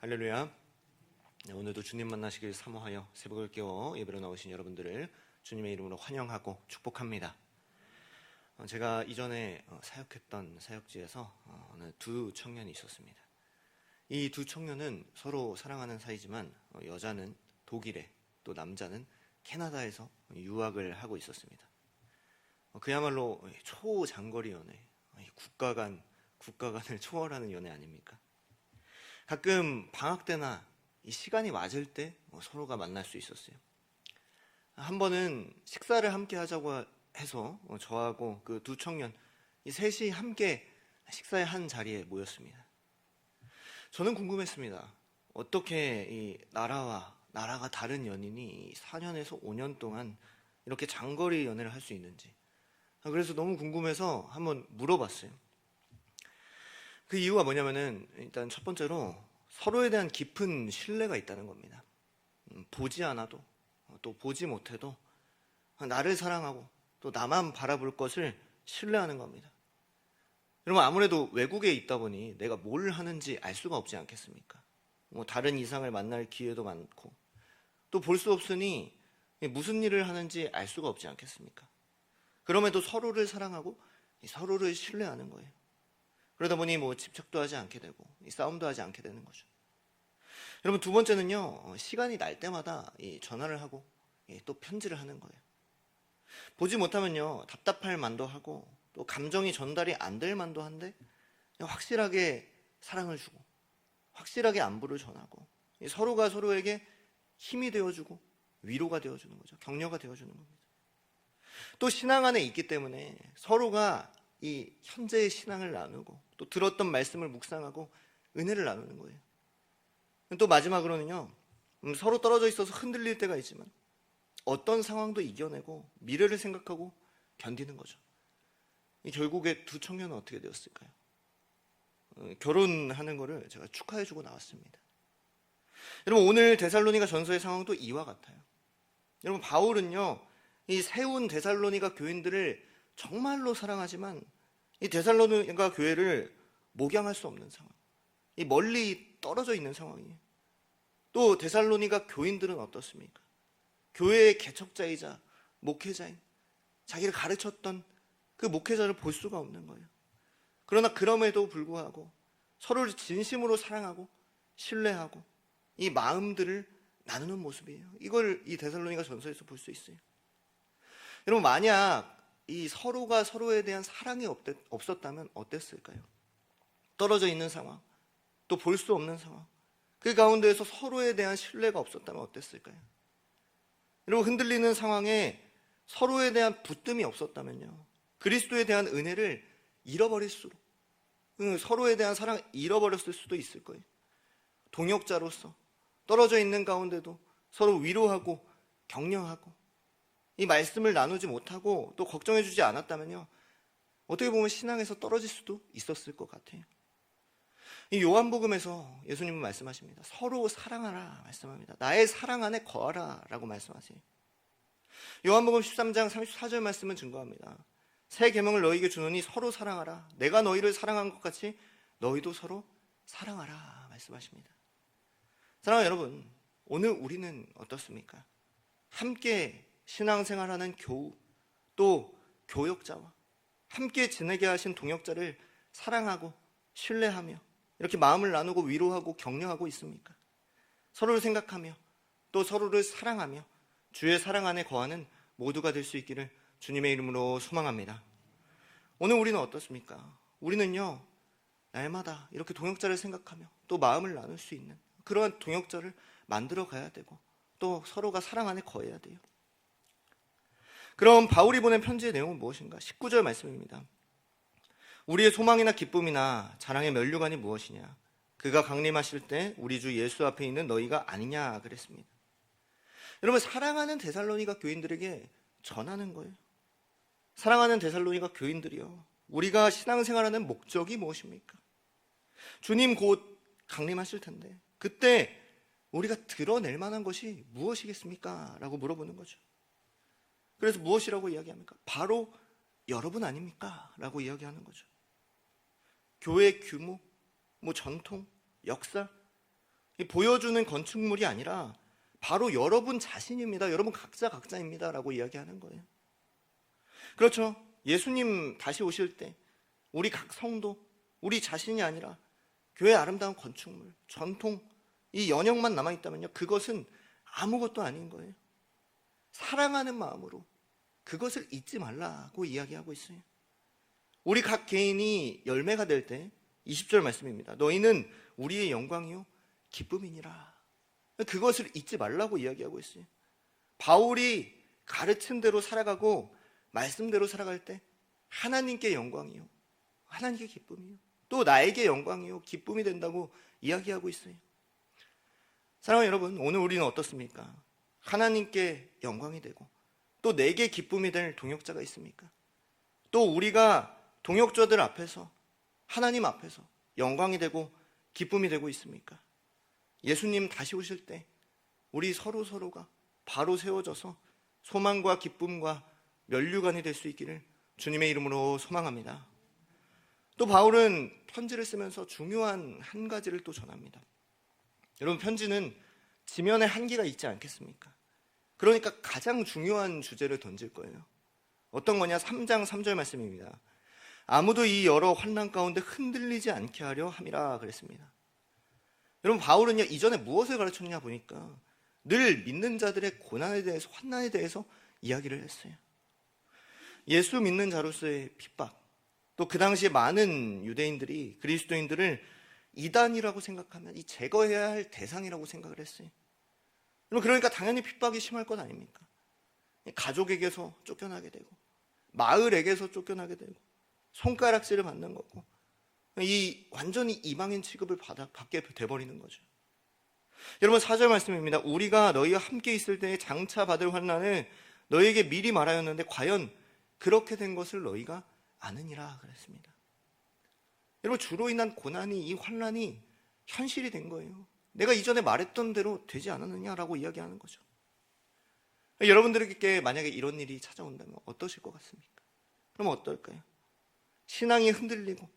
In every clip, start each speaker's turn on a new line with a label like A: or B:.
A: 할렐루야. 오늘도 주님 만나시길 사모하여 새벽을 깨워 예배로 나오신 여러분들을 주님의 이름으로 환영하고 축복합니다. 제가 이전에 사역했던 사역지에서 두 청년이 있었습니다. 이 두 청년은 서로 사랑하는 사이지만 여자는 독일에, 또 남자는 캐나다에서 유학을 하고 있었습니다. 그야말로 초장거리 연애, 국가 간을 초월하는 연애 아닙니까? 가끔 방학 때나 이 시간이 맞을 때 서로가 만날 수 있었어요. 한 번은 식사를 함께 하자고 해서 저하고 그 두 청년, 이 셋이 함께 식사의 한 자리에 모였습니다. 저는 궁금했습니다. 어떻게 이 나라가 다른 연인이 4년에서 5년 동안 이렇게 장거리 연애를 할 수 있는지. 그래서 너무 궁금해서 한번 물어봤어요. 그 이유가 뭐냐면은 일단 첫 번째로 서로에 대한 깊은 신뢰가 있다는 겁니다. 보지 않아도 또 보지 못해도 나를 사랑하고 또 나만 바라볼 것을 신뢰하는 겁니다. 여러분, 아무래도 외국에 있다 보니 내가 뭘 하는지 알 수가 없지 않겠습니까? 다른 이상을 만날 기회도 많고 또 볼 수 없으니 무슨 일을 하는지 알 수가 없지 않겠습니까? 그럼에도 서로를 사랑하고 서로를 신뢰하는 거예요. 그러다 보니 집착도 하지 않게 되고 싸움도 하지 않게 되는 거죠. 여러분, 두 번째는요, 시간이 날 때마다 전화를 하고 또 편지를 하는 거예요. 보지 못하면요, 답답할 만도 하고 또 감정이 전달이 안 될 만도 한데 확실하게 사랑을 주고 확실하게 안부를 전하고 서로가 서로에게 힘이 되어주고 위로가 되어주는 거죠. 격려가 되어주는 겁니다. 또 신앙 안에 있기 때문에 서로가 이 현재의 신앙을 나누고 또 들었던 말씀을 묵상하고 은혜를 나누는 거예요. 또 마지막으로는요, 서로 떨어져 있어서 흔들릴 때가 있지만 어떤 상황도 이겨내고 미래를 생각하고 견디는 거죠. 결국에 두 청년은 어떻게 되었을까요? 결혼하는 거를 제가 축하해주고 나왔습니다. 여러분, 오늘 데살로니가 전서의 상황도 이와 같아요. 여러분, 바울은요, 이 세운 데살로니가 교인들을 정말로 사랑하지만 이 데살로니가 교회를 목양할 수 없는 상황, 이 멀리 떨어져 있는 상황이에요. 또 데살로니가 교인들은 어떻습니까? 교회의 개척자이자 목회자인, 자기를 가르쳤던 그 목회자를 볼 수가 없는 거예요. 그러나 그럼에도 불구하고 서로를 진심으로 사랑하고 신뢰하고 이 마음들을 나누는 모습이에요. 이걸 이 데살로니가 전서에서 볼 수 있어요. 여러분, 만약 이 서로가 서로에 대한 사랑이 없었다면 어땠을까요? 떨어져 있는 상황, 또 볼 수 없는 상황, 그 가운데에서 서로에 대한 신뢰가 없었다면 어땠을까요? 여러분, 흔들리는 상황에 서로에 대한 붙듦이 없었다면요, 그리스도에 대한 은혜를 서로에 대한 사랑을 잃어버렸을 수도 있을 거예요. 동역자로서 떨어져 있는 가운데도 서로 위로하고 격려하고 이 말씀을 나누지 못하고 또 걱정해 주지 않았다면요, 어떻게 보면 신앙에서 떨어질 수도 있었을 것 같아요. 이 요한복음에서 예수님은 말씀하십니다. 서로 사랑하라 말씀합니다. 나의 사랑 안에 거하라 라고 말씀하세요. 요한복음 13장 34절 말씀은 증거합니다. 새 계명을 너희에게 주노니 서로 사랑하라. 내가 너희를 사랑한 것 같이 너희도 서로 사랑하라 말씀하십니다. 사랑하는 여러분, 오늘 우리는 어떻습니까? 함께 신앙생활하는 교우, 또 교역자와 함께 지내게 하신 동역자를 사랑하고 신뢰하며 이렇게 마음을 나누고 위로하고 격려하고 있습니까? 서로를 생각하며 또 서로를 사랑하며 주의 사랑 안에 거하는 모두가 될 수 있기를 주님의 이름으로 소망합니다. 오늘 우리는 어떻습니까? 우리는요, 날마다 이렇게 동역자를 생각하며 또 마음을 나눌 수 있는 그러한 동역자를 만들어 가야 되고 또 서로가 사랑 안에 거해야 돼요. 그럼 바울이 보낸 편지의 내용은 무엇인가? 19절 말씀입니다. 우리의 소망이나 기쁨이나 자랑의 면류관이 무엇이냐? 그가 강림하실 때 우리 주 예수 앞에 있는 너희가 아니냐 그랬습니다. 여러분, 사랑하는 데살로니가 교인들에게 전하는 거예요. 사랑하는 데살로니가 교인들이요, 우리가 신앙생활하는 목적이 무엇입니까? 주님 곧 강림하실 텐데 그때 우리가 드러낼 만한 것이 무엇이겠습니까? 라고 물어보는 거죠. 그래서 무엇이라고 이야기합니까? 바로 여러분 아닙니까? 라고 이야기하는 거죠. 교회 규모, 전통, 역사, 보여주는 건축물이 아니라 바로 여러분 자신입니다. 여러분 각자입니다 라고 이야기하는 거예요. 그렇죠. 예수님 다시 오실 때 우리 각 성도, 우리 자신이 아니라 교회의 아름다운 건축물, 전통, 이 연형만 남아있다면요, 그것은 아무것도 아닌 거예요. 사랑하는 마음으로 그것을 잊지 말라고 이야기하고 있어요. 우리 각 개인이 열매가 될 때 20절 말씀입니다. 너희는 우리의 영광이요 기쁨이니라. 그것을 잊지 말라고 이야기하고 있어요. 바울이 가르친 대로 살아가고 말씀대로 살아갈 때 하나님께 영광이요, 하나님께 기쁨이요, 또 나에게 영광이요 기쁨이 된다고 이야기하고 있어요. 사랑하는 여러분, 오늘 우리는 어떻습니까? 하나님께 영광이 되고 또 내게 기쁨이 될 동역자가 있습니까? 또 우리가 동역자들 앞에서, 하나님 앞에서 영광이 되고 기쁨이 되고 있습니까? 예수님 다시 오실 때 우리 서로가 바로 세워져서 소망과 기쁨과 면류관이 될 수 있기를 주님의 이름으로 소망합니다. 또 바울은 편지를 쓰면서 중요한 한 가지를 또 전합니다. 여러분, 편지는 지면에 한계가 있지 않겠습니까? 그러니까 가장 중요한 주제를 던질 거예요. 어떤 거냐? 3장 3절 말씀입니다. 아무도 이 여러 환난 가운데 흔들리지 않게 하려 함이라 그랬습니다. 여러분, 바울은요, 이전에 무엇을 가르쳤냐 보니까 늘 믿는 자들의 고난에 대해서, 환난에 대해서 이야기를 했어요. 예수 믿는 자로서의 핍박, 또 그 당시에 많은 유대인들이 그리스도인들을 이단이라고 생각하면 이 제거해야 할 대상이라고 생각을 했어요. 그러니까 당연히 핍박이 심할 것 아닙니까? 가족에게서 쫓겨나게 되고, 마을에게서 쫓겨나게 되고, 손가락질을 받는 거고, 이 완전히 이방인 취급을 받게 돼버리는 거죠. 여러분, 4절 말씀입니다. 우리가 너희와 함께 있을 때에 장차 받을 환난을 너희에게 미리 말하였는데 과연 그렇게 된 것을 너희가 아느니라 그랬습니다. 여러분, 주로 인한 고난이, 이 환난이 현실이 된 거예요. 내가 이전에 말했던 대로 되지 않았느냐라고 이야기하는 거죠. 여러분들에게 만약에 이런 일이 찾아온다면 어떠실 것 같습니까? 그럼 어떨까요? 신앙이 흔들리고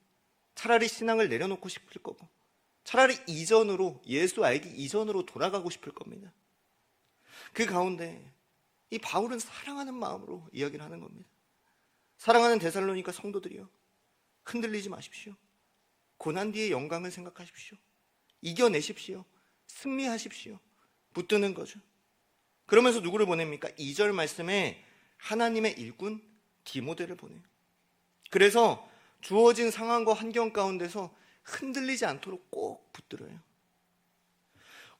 A: 차라리 신앙을 내려놓고 싶을 거고, 차라리 이전으로, 예수 알기 이전으로 돌아가고 싶을 겁니다. 그 가운데 이 바울은 사랑하는 마음으로 이야기를 하는 겁니다. 사랑하는 데살로니가 성도들이요, 흔들리지 마십시오. 고난 뒤의 영광을 생각하십시오. 이겨내십시오. 승리하십시오. 붙드는 거죠. 그러면서 누구를 보냅니까? 2절 말씀에 하나님의 일꾼 디모데를 보내요. 그래서 주어진 상황과 환경 가운데서 흔들리지 않도록 꼭 붙들어요.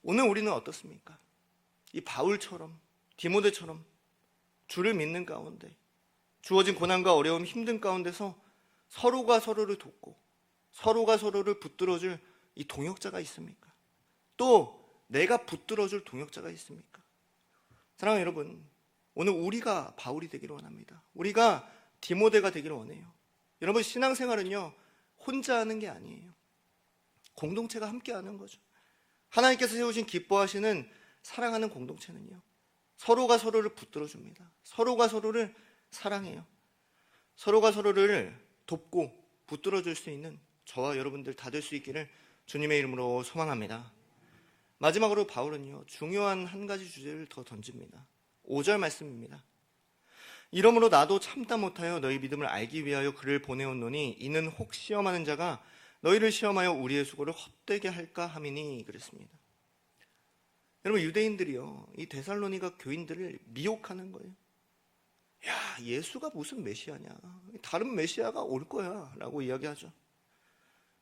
A: 오늘 우리는 어떻습니까? 이 바울처럼, 디모데처럼 주를 믿는 가운데 주어진 고난과 어려움, 힘든 가운데서 서로가 서로를 돕고 서로가 서로를 붙들어줄 이 동역자가 있습니까? 또 내가 붙들어줄 동역자가 있습니까? 사랑하는 여러분, 오늘 우리가 바울이 되기를 원합니다. 우리가 디모데가 되기를 원해요. 여러분, 신앙생활은요, 혼자 하는 게 아니에요. 공동체가 함께 하는 거죠. 하나님께서 세우신 기뻐하시는 사랑하는 공동체는요, 서로가 서로를 붙들어줍니다. 서로가 서로를 사랑해요. 서로가 서로를 돕고 붙들어줄 수 있는 저와 여러분들 다 될 수 있기를 주님의 이름으로 소망합니다. 마지막으로 바울은요, 중요한 한 가지 주제를 더 던집니다. 5절 말씀입니다. 이러므로 나도 참다 못하여 너희 믿음을 알기 위하여 그를 보내었노니 이는 혹 시험하는 자가 너희를 시험하여 우리의 수고를 헛되게 할까 함이니 그랬습니다. 여러분, 유대인들이요, 이 데살로니가 교인들을 미혹하는 거예요. 야, 예수가 무슨 메시아냐, 다른 메시아가 올 거야 라고 이야기하죠.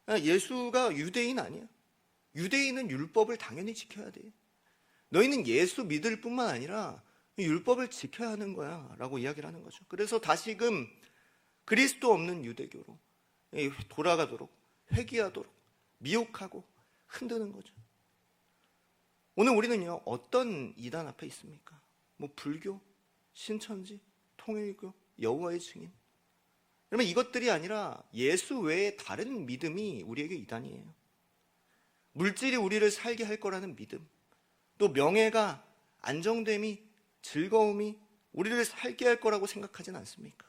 A: 예수가 유대인 아니야. 유대인은 율법을 당연히 지켜야 돼. 너희는 예수 믿을 뿐만 아니라 율법을 지켜야 하는 거야 라고 이야기를 하는 거죠. 그래서 다시금 그리스도 없는 유대교로 돌아가도록, 회귀하도록 미혹하고 흔드는 거죠. 오늘 우리는요, 어떤 이단 앞에 있습니까? 뭐 불교, 신천지, 통일교, 여호와의 증인, 여러분, 이것들이 아니라 예수 외에 다른 믿음이 우리에게 이단이에요. 물질이 우리를 살게 할 거라는 믿음, 또 명예가, 안정됨이, 즐거움이 우리를 살게 할 거라고 생각하진 않습니까?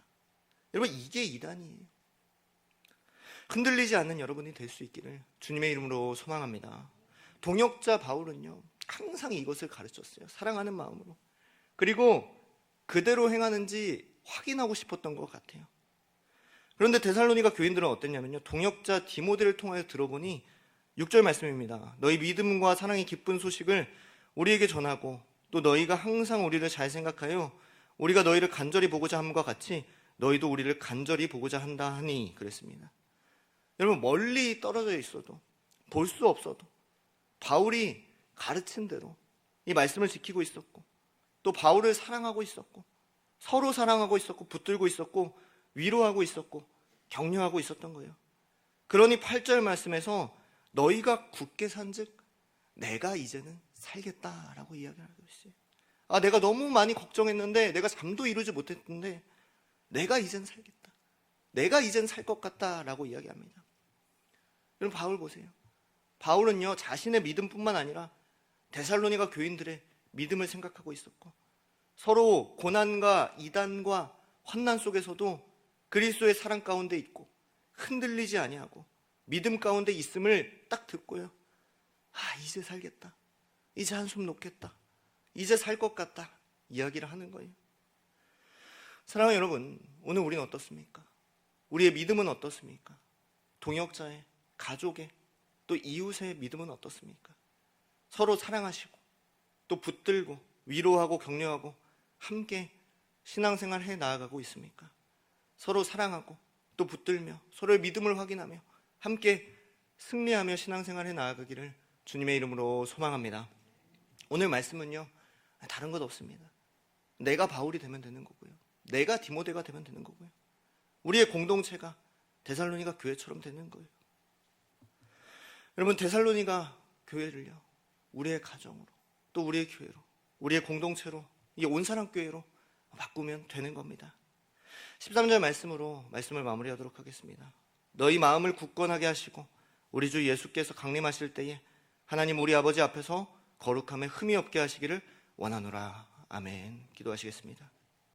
A: 여러분, 이게 이단이에요. 흔들리지 않는 여러분이 될 수 있기를 주님의 이름으로 소망합니다. 동역자 바울은요, 항상 이것을 가르쳤어요. 사랑하는 마음으로. 그리고 그대로 행하는지 확인하고 싶었던 것 같아요. 그런데 데살로니가 교인들은 어땠냐면요, 동역자 디모데를 통하여 들어보니 6절 말씀입니다. 너희 믿음과 사랑의 기쁜 소식을 우리에게 전하고 또 너희가 항상 우리를 잘 생각하여 우리가 너희를 간절히 보고자 함과 같이 너희도 우리를 간절히 보고자 한다 하니 그랬습니다. 여러분, 멀리 떨어져 있어도 볼 수 없어도 바울이 가르친 대로 이 말씀을 지키고 있었고, 또 바울을 사랑하고 있었고, 서로 사랑하고 있었고, 붙들고 있었고, 위로하고 있었고, 격려하고 있었던 거예요. 그러니 8절 말씀에서 너희가 굳게 산즉 내가 이제는 살겠다라고 이야기하고 있어요. 내가 너무 많이 걱정했는데, 내가 잠도 이루지 못했는데 내가 이젠 살겠다, 내가 이젠 살 것 같다라고 이야기합니다. 여러분, 바울 보세요. 바울은요, 자신의 믿음뿐만 아니라 데살로니가 교인들의 믿음을 생각하고 있었고, 서로 고난과 이단과 환난 속에서도 그리스도의 사랑 가운데 있고 흔들리지 아니하고 믿음 가운데 있음을 딱 듣고요, 이제 살겠다, 이제 한숨 놓겠다, 이제 살 것 같다 이야기를 하는 거예요. 사랑하는 여러분, 오늘 우리는 어떻습니까? 우리의 믿음은 어떻습니까? 동역자의, 가족의, 또 이웃의 믿음은 어떻습니까? 서로 사랑하시고 또 붙들고 위로하고 격려하고 함께 신앙생활 해 나아가고 있습니까? 서로 사랑하고 또 붙들며 서로의 믿음을 확인하며 함께 승리하며 신앙생활 해 나아가기를 주님의 이름으로 소망합니다. 오늘 말씀은요, 다른 것 없습니다. 내가 바울이 되면 되는 거고요, 내가 디모데가 되면 되는 거고요, 우리의 공동체가 데살로니가 교회처럼 되는 거예요. 여러분, 데살로니가 교회를요, 우리의 가정으로, 또 우리의 교회로, 우리의 공동체로, 이 온사랑교회로 바꾸면 되는 겁니다. 13절 말씀으로 말씀을 마무리하도록 하겠습니다. 너희 마음을 굳건하게 하시고 우리 주 예수께서 강림하실 때에 하나님 우리 아버지 앞에서 거룩함에 흠이 없게 하시기를 원하노라. 아멘. 기도하시겠습니다.